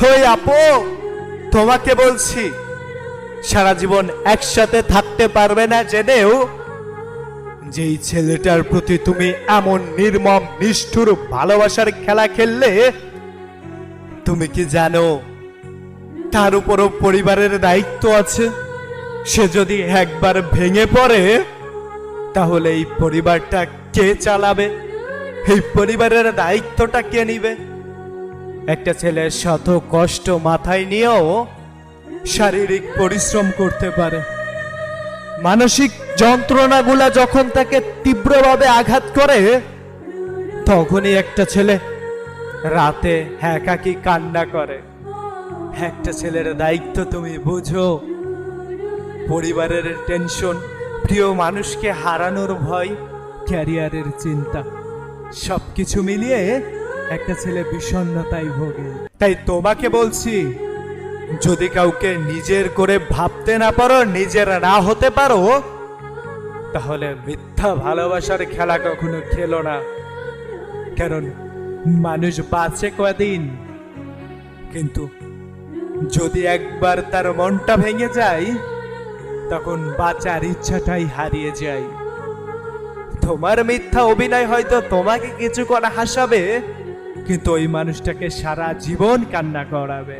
ওই আপু, তোমাকে বলছি, সারা জীবন একসাথে থাকতে পারবে না জেনেও যেই ছেলেটার প্রতি তুমি এমন নির্মম নিষ্ঠুর ভালোবাসার খেলা খেললে, তুমি কি জানো তার উপরও পরিবারের দায়িত্ব আছে? সে যদি একবার ভেঙে পড়ে তাহলে এই পরিবারটা কে চালাবে? এই পরিবারের দায়িত্বটা কে নিবে? একটা ছেলে শত কষ্ট মাথায় নিয়েও শারীরিক পরিশ্রম করতে পারে, মানসিক যন্ত্রণাগুলা যখন তাকে তীব্রভাবে আঘাত করে তখনই একটা ছেলে রাতে একাকী কান্না করে। একটা ছেলের দায়িত্ব তুমি বুঝো? পরিবারের টেনশন, প্রিয় মানুষকে হারানোর ভয়, ক্যারিয়ারের চিন্তা, সবকিছু মিলিয়ে একটা ছেলে বিষণ্ণতায় ভোগে। তাই তোমাকে বলছি, যদি কাউকে নিজের করে ভাবতে না পারো, নিজের না হতে পারো, তাহলে মিথ্যা ভালোবাসার খেলা কখনো খেলো না। কারণ মানুষ বাঁচে কদিন, কিন্তু যদি একবার তার মনটা ভেঙে যায় তখন বাঁচার ইচ্ছাটাই হারিয়ে যায়। তোমার মিথ্যা অভিনয় হয়তো তোমাকে কিছুক্ষণ হাসাবে, কিন্তু ওই মানুষটাকে সারা জীবন কান্না করাবে।